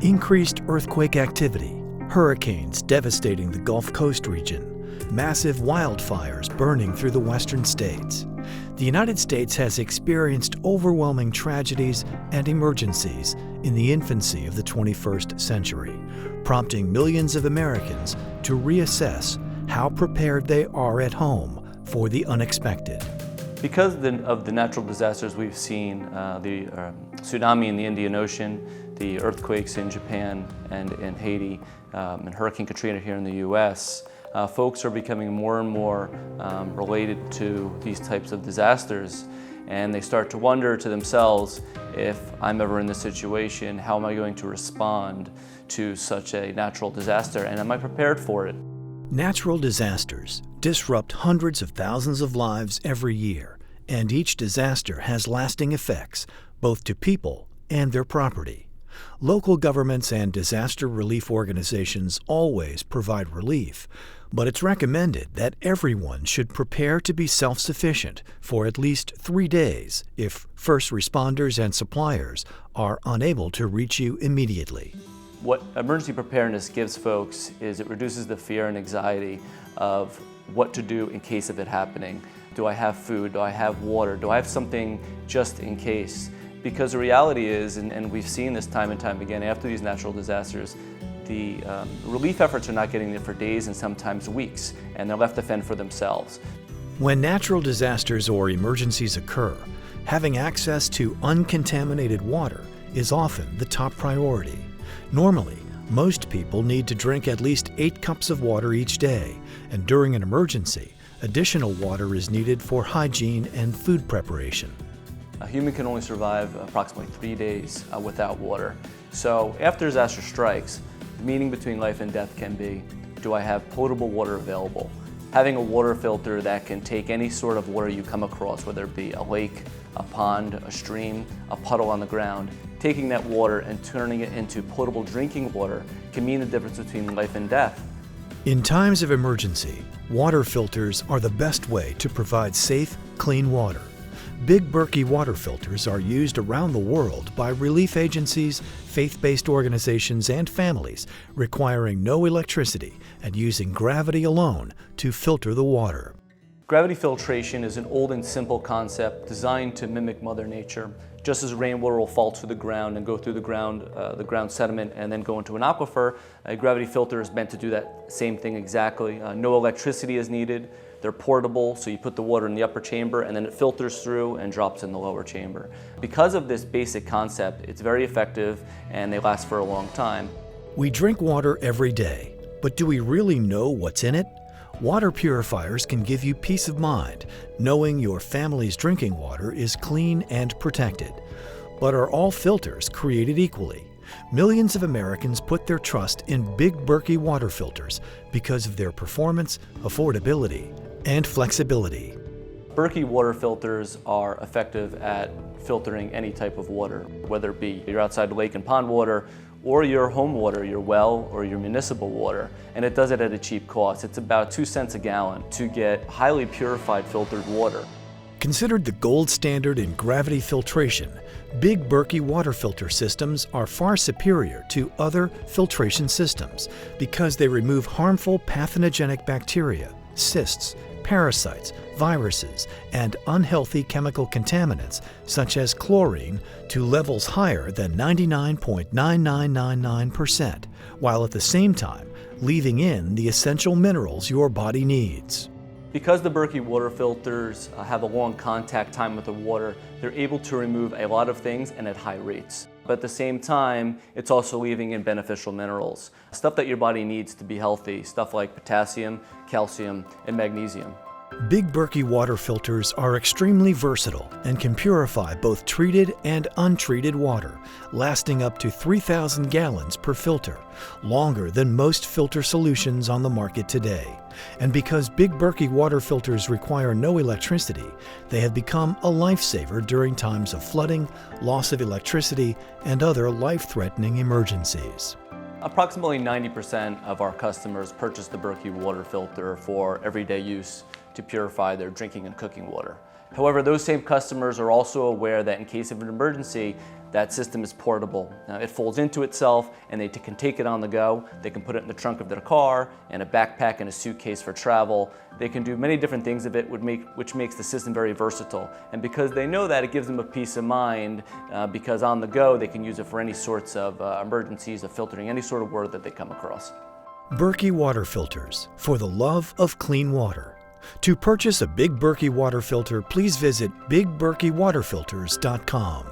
Increased earthquake activity, hurricanes devastating the Gulf Coast region, massive wildfires burning through the western states. The United States has experienced overwhelming tragedies and emergencies in the infancy of the 21st century, prompting millions of Americans to reassess how prepared they are at home for the unexpected. Because of the natural disasters we've seen, the tsunami in the Indian Ocean, the earthquakes in Japan and in Haiti, and Hurricane Katrina here in the U.S., folks are becoming more and more related to these types of disasters, and they start to wonder to themselves, if I'm ever in this situation, how am I going to respond to such a natural disaster, and am I prepared for it? Natural disasters disrupt hundreds of thousands of lives every year, and each disaster has lasting effects, both to people and their property. Local governments and disaster relief organizations always provide relief, but it's recommended that everyone should prepare to be self-sufficient for at least 3 days if first responders and suppliers are unable to reach you immediately. What emergency preparedness gives folks is it reduces the fear and anxiety of what to do in case of it happening. Do I have food? Do I have water? Do I have something just in case? Because the reality is, and we've seen this time and time again after these natural disasters, the relief efforts are not getting there for days and sometimes weeks, and they're left to fend for themselves. When natural disasters or emergencies occur, having access to uncontaminated water is often the top priority. Normally, most people need to drink at least 8 cups of water each day, and during an emergency, additional water is needed for hygiene and food preparation. A human can only survive approximately 3 days without water. So after disaster strikes, the meaning between life and death can be, do I have potable water available? Having a water filter that can take any sort of water you come across, whether it be a lake, a pond, a stream, a puddle on the ground, taking that water and turning it into potable drinking water can mean the difference between life and death. In times of emergency, water filters are the best way to provide safe, clean water. Big Berkey Water Filters are used around the world by relief agencies, faith-based organizations, and families requiring no electricity and using gravity alone to filter the water. Gravity filtration is an old and simple concept designed to mimic Mother Nature. Just as rainwater will fall to the ground and go through the ground sediment and then go into an aquifer, a gravity filter is meant to do that same thing exactly. No electricity is needed. They're portable, so you put the water in the upper chamber and then it filters through and drops in the lower chamber. Because of this basic concept, it's very effective and they last for a long time. We drink water every day, but do we really know what's in it? Water purifiers can give you peace of mind, knowing your family's drinking water is clean and protected. But are all filters created equally? Millions of Americans put their trust in Big Berkey Water Filters because of their performance, affordability, and flexibility. Berkey water filters are effective at filtering any type of water, whether it be your outside lake and pond water, or your home water, your well, or your municipal water. And it does it at a cheap cost. It's about 2 cents a gallon to get highly purified filtered water. Considered the gold standard in gravity filtration, Big Berkey water filter systems are far superior to other filtration systems because they remove harmful pathogenic bacteria, cysts, parasites, viruses, and unhealthy chemical contaminants such as chlorine to levels higher than 99.9999%, while at the same time leaving in the essential minerals your body needs. Because the Berkey water filters have a long contact time with the water, they're able to remove a lot of things and at high rates. But at the same time, it's also leaving in beneficial minerals, stuff that your body needs to be healthy, stuff like potassium, calcium, and magnesium. Big Berkey water filters are extremely versatile and can purify both treated and untreated water, lasting up to 3,000 gallons per filter, longer than most filter solutions on the market today. And because Big Berkey water filters require no electricity, they have become a lifesaver during times of flooding, loss of electricity, and other life-threatening emergencies. Approximately 90% of our customers purchase the Berkey water filter for everyday use to purify their drinking and cooking water. However, those same customers are also aware that in case of an emergency, that system is portable. It folds into itself and they can take it on the go. They can put it in the trunk of their car, in a backpack, in a suitcase for travel. They can do many different things of it, which makes the system very versatile. And because they know that, it gives them a peace of mind because on the go they can use it for any sorts of emergencies, of filtering any sort of water that they come across. Berkey Water Filters, for the love of clean water. To purchase a Big Berkey water filter, please visit BigBerkeyWaterFilters.com.